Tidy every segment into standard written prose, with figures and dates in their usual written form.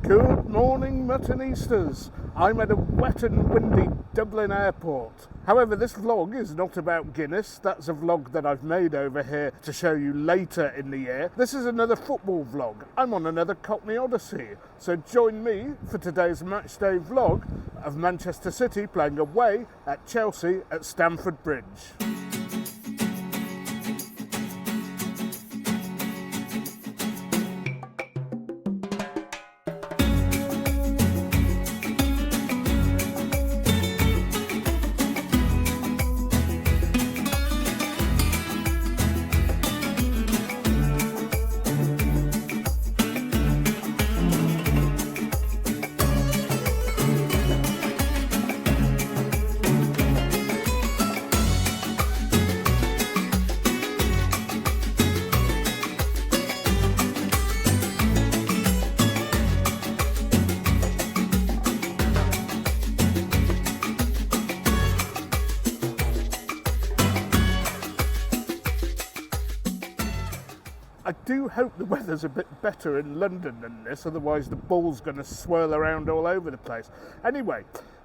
Good morning, Muttonistas. I'm at a wet and windy Dublin airport. However, this vlog is not about Guinness. That's a vlog that I've made over here to show you later in the year. This is another football vlog. I'm on another Cockney Odyssey. So join me for today's Matchday vlog of Manchester City playing away at Chelsea at Stamford Bridge. I do hope the weather's a bit better in London than this, otherwise the ball's going to swirl around all over the place. Anyway,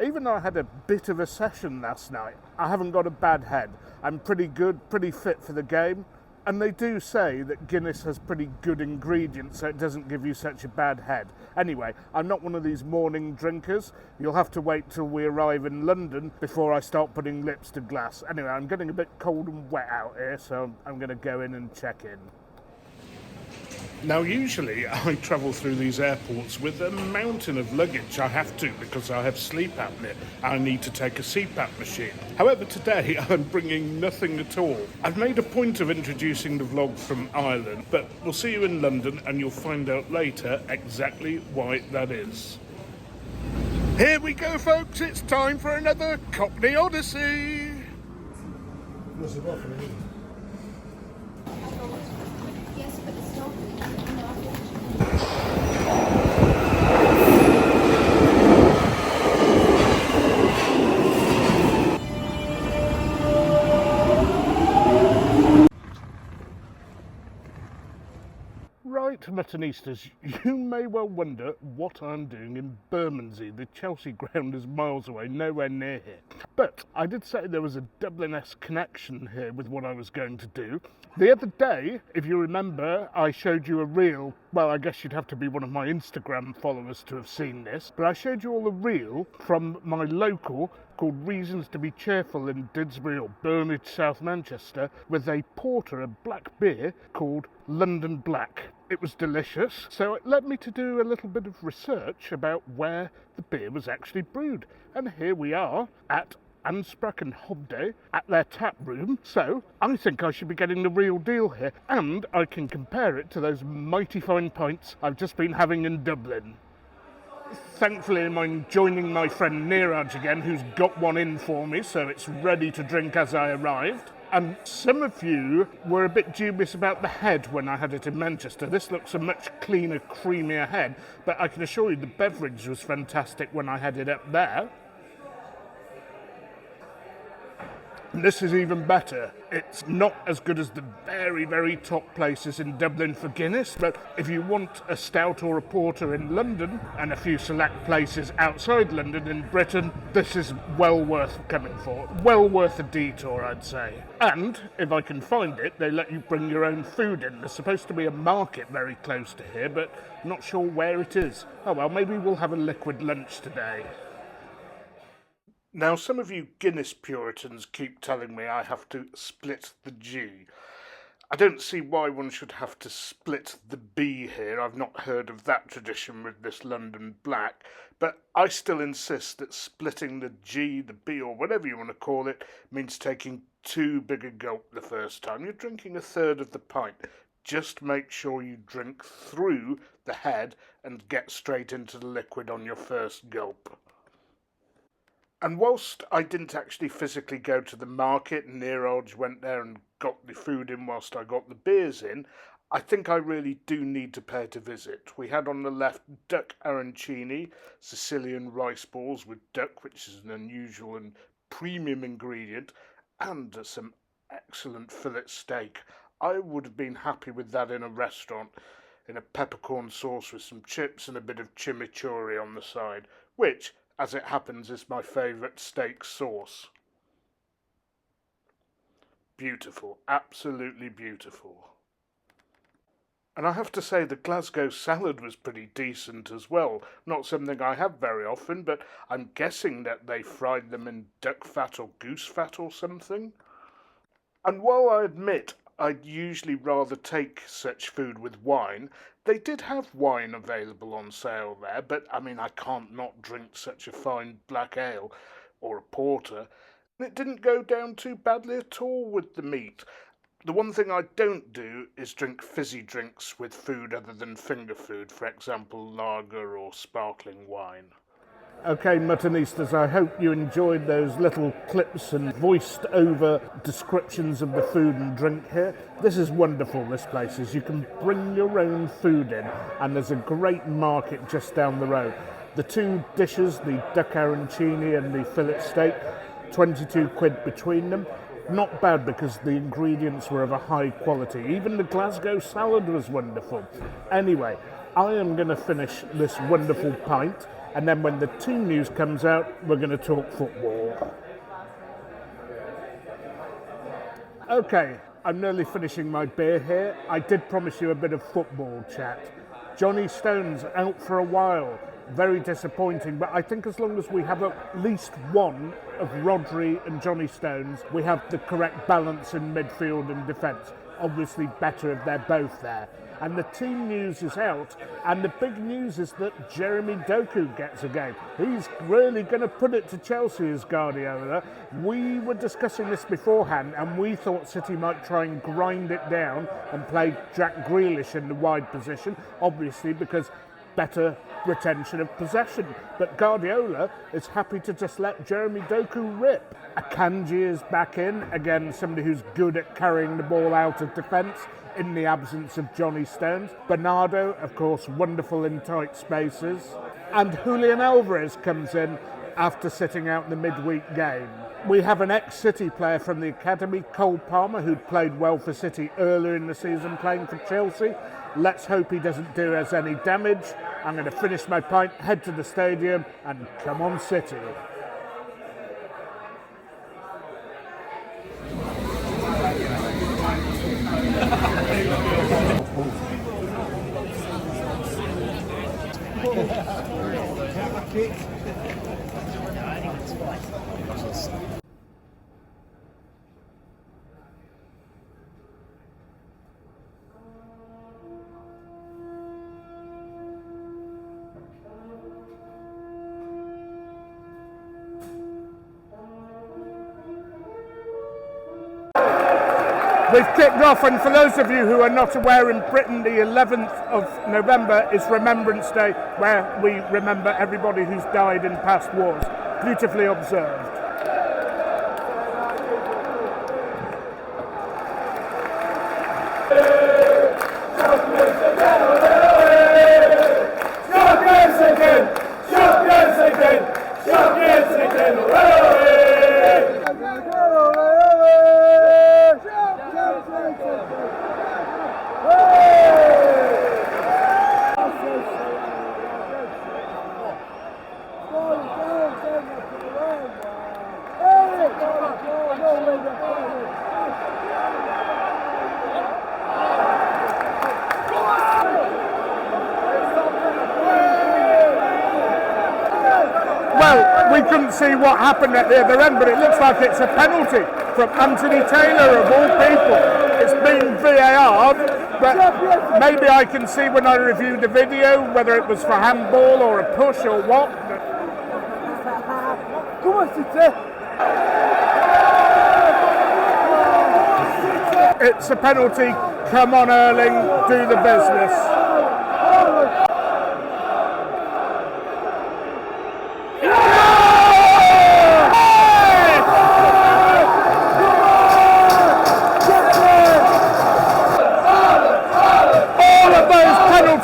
even though I had a bit of a session last night, I haven't got a bad head. I'm pretty good, pretty fit for the game, and they do say that Guinness has pretty good ingredients, so it doesn't give you such a bad head. Anyway, I'm not one of these morning drinkers. You'll have to wait till we arrive in London before I start putting lips to glass. Anyway, I'm getting a bit cold and wet out here, so I'm going to go in and check in. Now, usually I travel through these airports with a mountain of luggage. I have to because I have sleep apnea. I need to take a CPAP machine. However, today I'm bringing nothing at all. I've made a point of introducing the vlog from Ireland, but we'll see you in London and you'll find out later exactly why that is. Here we go, folks. It's time for another Cockney Odyssey. Right, Muttonistas, you may well wonder what I'm doing in Bermondsey. The Chelsea ground is miles away, nowhere near here. But I did say there was a Dublin-esque connection here with what I was going to do. The other day, if you remember, I showed you a reel. Well, I guess you'd have to be one of my Instagram followers to have seen this. But I showed you all a reel from my local called Reasons to be Cheerful in Didsbury or Burnage, South Manchester, with a porter, a black beer called London Black. It was delicious, so it led me to do a little bit of research about where the beer was actually brewed. And here we are at Ansprach and Hobday at their tap room, so I think I should be getting the real deal here, and I can compare it to those mighty fine pints I've just been having in Dublin. Thankfully, I'm joining my friend Neeraj again, who's got one in for me, so it's ready to drink as I arrived. And some of you were a bit dubious about the head when I had it in Manchester. This looks a much cleaner, creamier head, but I can assure you the beverage was fantastic when I had it up there. And this is even better. It's not as good as the very, very top places in Dublin for Guinness, but if you want a stout or a porter in London and a few select places outside London in Britain, this is well worth coming for. Well worth a detour, I'd say. And if I can find it, they let you bring your own food in. There's supposed to be a market very close to here, but I'm not sure where it is. Oh well, maybe we'll have a liquid lunch today. Now, some of you Guinness Puritans keep telling me I have to split the G. I don't see why one should have to split the B here. I've not heard of that tradition with this London Black, but I still insist that splitting the G, the B, or whatever you want to call it, means taking too big a gulp the first time. You're drinking a third of the pint. Just make sure you drink through the head and get straight into the liquid on your first gulp. And whilst I didn't actually physically go to the market, Neeraj went there and got the food in whilst I got the beers in, I think I really do need to pay it a visit. We had on the left duck arancini, Sicilian rice balls with duck, which is an unusual and premium ingredient, and some excellent fillet steak. I would have been happy with that in a restaurant. in a peppercorn sauce with some chips and a bit of chimichurri on the side, which, as it happens, is my favourite steak sauce. Beautiful, absolutely beautiful. And I have to say the Glasgow salad was pretty decent as well. Not something I have very often, but I'm guessing that they fried them in duck fat or goose fat or something. And while I admit I'd usually rather take such food with wine, they did have wine available on sale there, but I mean I can't not drink such a fine black ale or a porter. And it didn't go down too badly at all with the meat. The one thing I don't do is drink fizzy drinks with food other than finger food, for example lager or sparkling wine. Okay, Muttonistas, I hope you enjoyed those little clips and voiced over descriptions of the food and drink here. This is wonderful, this place is. You can bring your own food in, and there's a great market just down the road. The two dishes, the duck arancini and the fillet steak, 22 quid between them. Not bad because the ingredients were of a high quality. Even the Glasgow salad was wonderful. Anyway, I am going to finish this wonderful pint, and then when the team news comes out, we're going to talk football. Okay, I'm nearly finishing my beer here. I did promise you a bit of football chat. Johnny Stones out for a while. Very disappointing, but I think as long as we have at least one of Rodri and Johnny Stones, we have the correct balance in midfield and defence. Obviously better if they're both there. And the team news is out, and the big news is that Jeremy Doku gets a game. He's really going to put it to Chelsea as Guardiola. We were discussing this beforehand, and we thought City might try and grind it down and play Jack Grealish in the wide position, obviously because better retention of possession. But Guardiola is happy to just let Jeremy Doku rip. Akanji is back in, again somebody who's good at carrying the ball out of defence in the absence of Johnny Stones. Bernardo, of course, wonderful in tight spaces. And Julian Alvarez comes in after sitting out the midweek game. We have an ex-City player from the academy, Cole Palmer, who'd played well for City earlier in the season playing for Chelsea. Let's hope he doesn't do us any damage. I'm going to finish my pint, head to the stadium, and come on City. We've kicked off, and for those of you who are not aware, in Britain the 11th of November is Remembrance Day, where we remember everybody who's died in past wars. Beautifully observed. We couldn't see what happened at the other end, but it looks like it's a penalty from Anthony Taylor of all people. It's been VAR'd, but maybe I can see when I review the video whether it was for handball or a push or what. Come on, City! It's a penalty. Come on, Erling, do the business.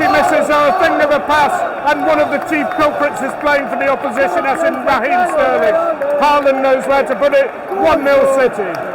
Misses are a thing of a pass, and one of the chief culprits is playing for the opposition, as in Raheem Sterling. Haaland knows where to put it. 1-0 City.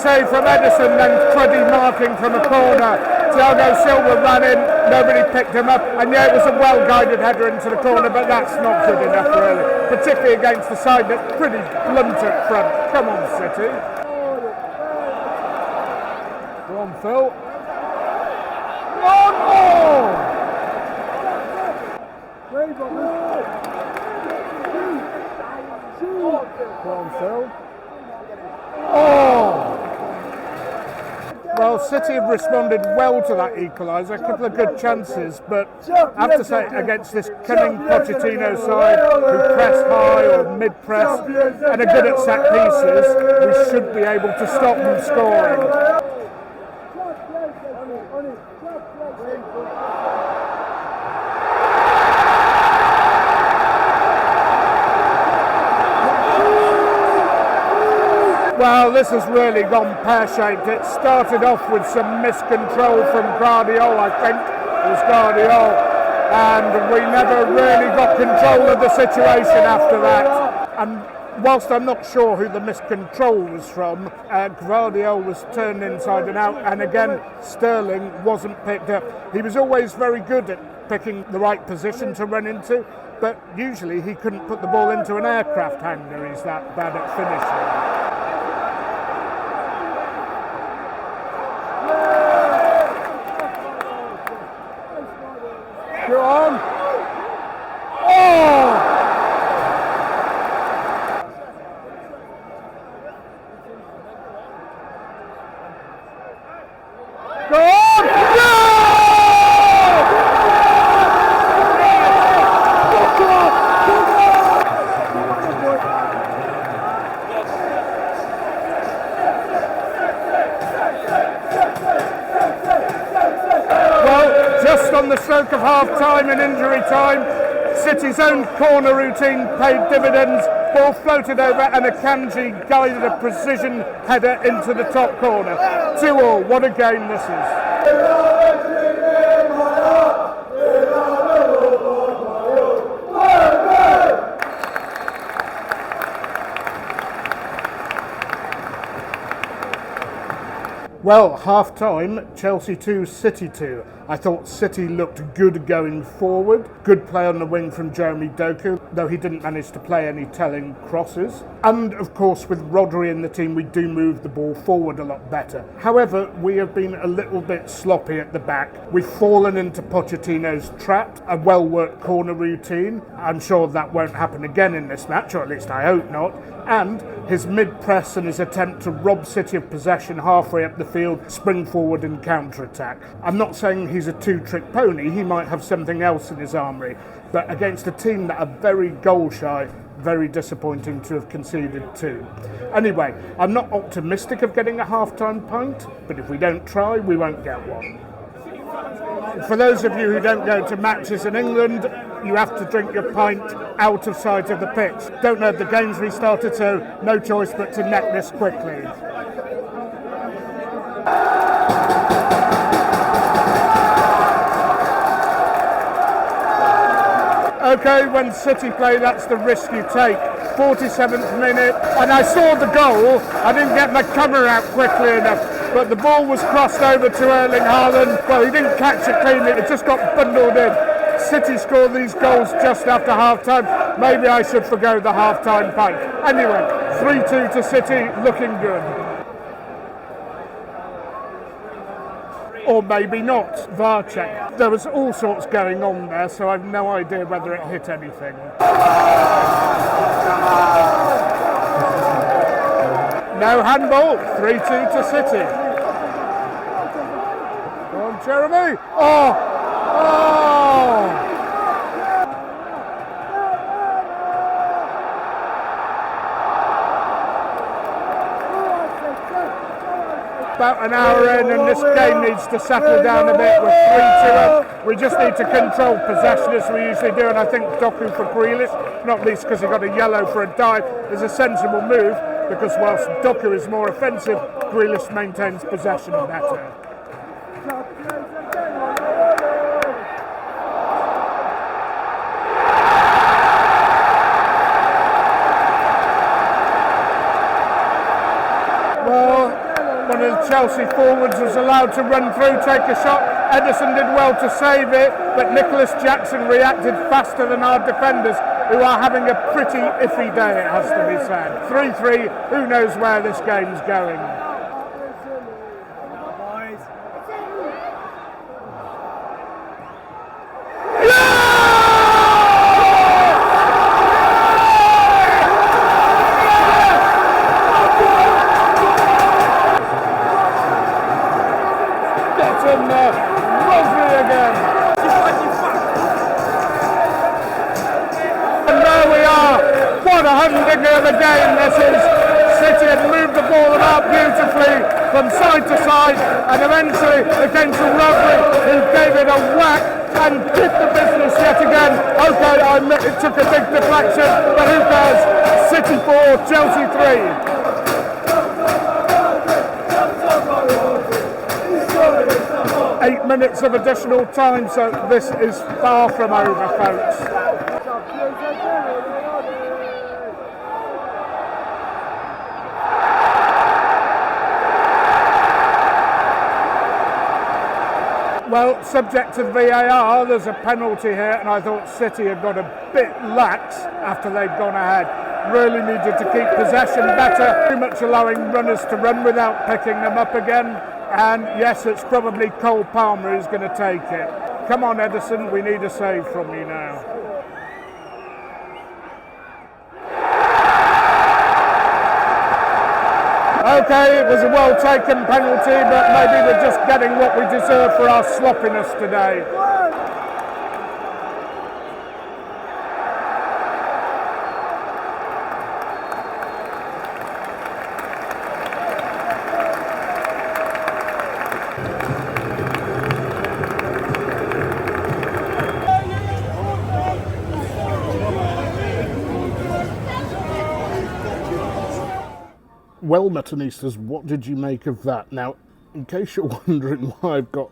save from Edison, then Freddie marking from a corner. Thiago Silva ran in, nobody picked him up, and yeah, it was a well-guided header into the corner, but that's not good enough really, particularly against the side that's pretty blunt at front. Come on, City. Go on, Phil. One more! Go on, Phil. Oh! Well, City have responded well to that equaliser, a couple of good chances, but I have to say, against this cunning Pochettino side, who press high or mid-press, and are good at set pieces, we should be able to stop them scoring. Well, this has really gone pear-shaped. It started off with some miscontrol from Guardiola, I think it was Guardiola, and we never really got control of the situation after that. And whilst I'm not sure who the miscontrol was from, Guardiola was turned inside and out, and again, Sterling wasn't picked up. He was always very good at picking the right position to run into, but usually he couldn't put the ball into an aircraft hangar. He's that bad at finishing. Go on. Oh! Go on! No! Just on the stroke of half-time and injury time, City's own corner routine paid dividends. Ball floated over and Akanji guided a precision header into the top corner. 2-2, what a game this is. Well, half-time, Chelsea 2, City 2. I thought City looked good going forward. Good play on the wing from Jeremy Doku, though he didn't manage to play any telling crosses. And, of course, with Rodri in the team, we do move the ball forward a lot better. However, we have been a little bit sloppy at the back. We've fallen into Pochettino's trap, a well-worked corner routine. I'm sure that won't happen again in this match, or at least I hope not. And his mid-press and his attempt to rob City of possession halfway up the field, spring forward and counter-attack. I'm not saying he's a two-trick pony, he might have something else in his armoury, but against a team that are very goal-shy, very disappointing to have conceded two. Anyway, I'm not optimistic of getting a half-time pint, but if we don't try, we won't get one. For those of you who don't go to matches in England, you have to drink your pint out of sight of the pitch. Don't know if the game's restarted, so no choice but to neck this quickly. Okay, when City play, that's the risk you take. 47th minute, and I saw the goal. I didn't get my camera out quickly enough, but the ball was crossed over to Erling Haaland. Well, he didn't catch it cleanly, it just got bundled in. City scored these goals just after half-time. Maybe I should forgo the half-time pint. Anyway, 3-2 to City, looking good. Or maybe not, VAR check. There was all sorts going on there, so I've no idea whether it hit anything. No handball, 3-2 to City. Go on, Jeremy. Oh! About an hour in, and this game needs to settle down a bit. We're 3-2 up. We just need to control possession as we usually do, and I think Doku for Grealish, not least because he got a yellow for a dive, is a sensible move, because whilst Doku is more offensive, Grealish maintains possession better. one of the Chelsea forwards was allowed to run through, take a shot. Ederson did well to save it, but Nicholas Jackson reacted faster than our defenders, who are having a pretty iffy day, it has to be said. 3-3, who knows where this game's going. What a humdinger of a game this is. City had moved the ball about beautifully from side to side, and eventually it came to Rodri, who gave it a whack and did the business yet again. Okay, I admit it took a big deflection, but who cares? City 4, Chelsea 3. 8 minutes of additional time, so this is far from over, folks. Well, subject to VAR, there's a penalty here, and I thought City had got a bit lax after they'd gone ahead. Really needed to keep possession better, too much allowing runners to run without picking them up again. And yes, it's probably Cole Palmer who's going to take it. Come on, Ederson, we need a save from you now. Okay, it was a well-taken penalty, but maybe we're just getting what we deserve for our sloppiness today. Well, Muttonistas, what did you make of that? Now, in case you're wondering why I've got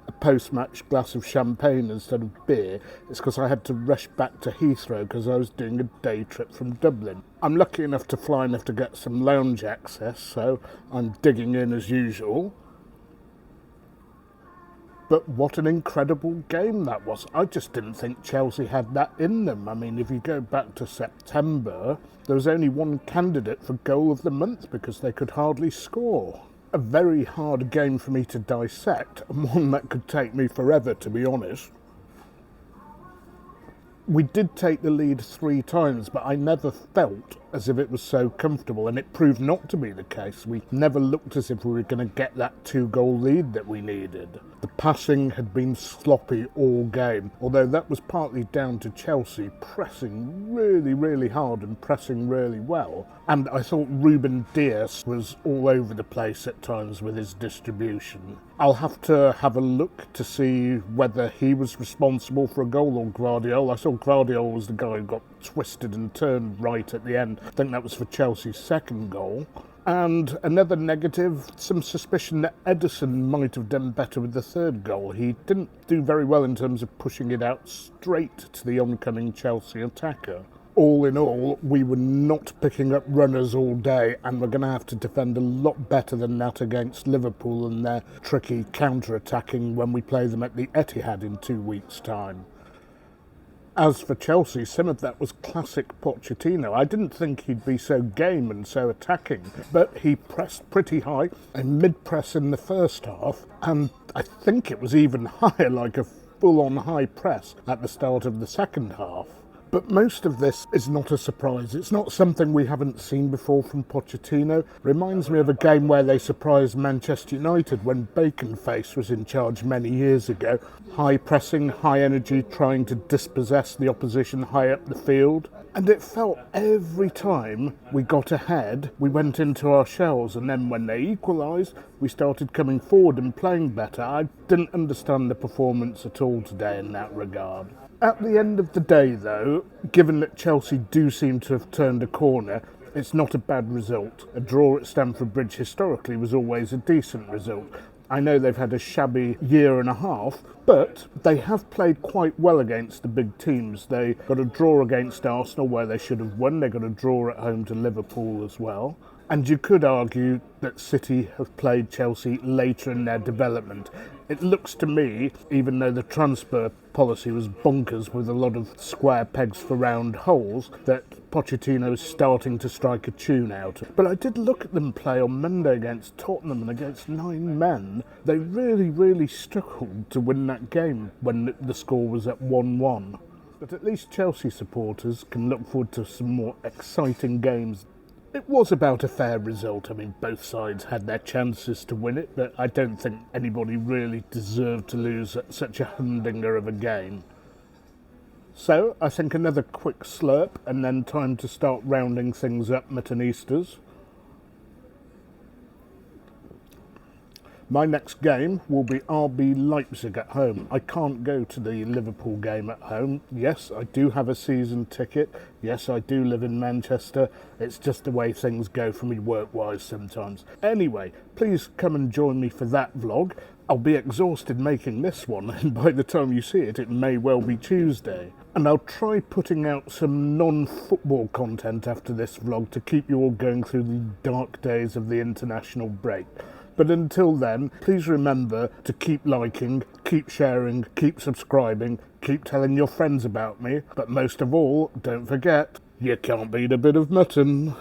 a post-match glass of champagne instead of beer, it's because I had to rush back to Heathrow because I was doing a day trip from Dublin. I'm lucky enough to fly enough to get some lounge access, so I'm digging in as usual. But what an incredible game that was. I just didn't think Chelsea had that in them. I mean, if you go back to September, there was only one candidate for goal of the month because they could hardly score. A very hard game for me to dissect, and one that could take me forever, to be honest. We did take the lead 3 times, but I never felt as if it was so comfortable, and it proved not to be the case. We never looked as if we were going to get that 2-goal lead that we needed. The passing had been sloppy all game, although that was partly down to Chelsea pressing really, really hard and pressing really well. And I thought Ruben Dias was all over the place at times with his distribution. I'll have to have a look to see whether he was responsible for a goal or Guardiola. I saw Guardiola was the guy who got twisted and turned right at the end. I think that was for Chelsea's second goal. And another negative, some suspicion that Ederson might have done better with the third goal. He didn't do very well in terms of pushing it out straight to the oncoming Chelsea attacker. All in all, we were not picking up runners all day, and we're going to have to defend a lot better than that against Liverpool and their tricky counter-attacking when we play them at the Etihad in 2 weeks' time. As for Chelsea, some of that was classic Pochettino. I didn't think he'd be so game and so attacking, but he pressed pretty high and mid-press in the first half, and I think it was even higher, like a full-on high press at the start of the second half. But most of this is not a surprise. It's not something we haven't seen before from Pochettino. Reminds me of a game where they surprised Manchester United when Baconface was in charge many years ago. High pressing, high energy, trying to dispossess the opposition high up the field. And it felt every time we got ahead, we went into our shells, and then when they equalised, we started coming forward and playing better. I didn't understand the performance at all today in that regard. At the end of the day, though, given that Chelsea do seem to have turned a corner, it's not a bad result. A draw at Stamford Bridge historically was always a decent result. I know they've had a shabby year and a half, but they have played quite well against the big teams. They got a draw against Arsenal where they should have won. They got a draw at home to Liverpool as well. And you could argue that City have played Chelsea later in their development. It looks to me, even though the transfer policy was bonkers with a lot of square pegs for round holes, that Pochettino's starting to strike a tune out. But I did look at them play on Monday against Tottenham and against 9 men. They really struggled to win that game when the score was at 1-1. But at least Chelsea supporters can look forward to some more exciting games. It was about a fair result. I mean, both sides had their chances to win it, but I don't think anybody really deserved to lose at such a humdinger of a game. So, I think another quick slurp and then time to start rounding things up, Muttonistas. My next game will be RB Leipzig at home. I can't go to the Liverpool game at home. Yes, I do have a season ticket. Yes, I do live in Manchester. It's just the way things go for me work-wise sometimes. Anyway, please come and join me for that vlog. I'll be exhausted making this one, and by the time you see it, it may well be Tuesday. And I'll try putting out some non-football content after this vlog to keep you all going through the dark days of the international break. But until then, please remember to keep liking, keep sharing, keep subscribing, keep telling your friends about me. But most of all, don't forget, you can't beat a bit of mutton.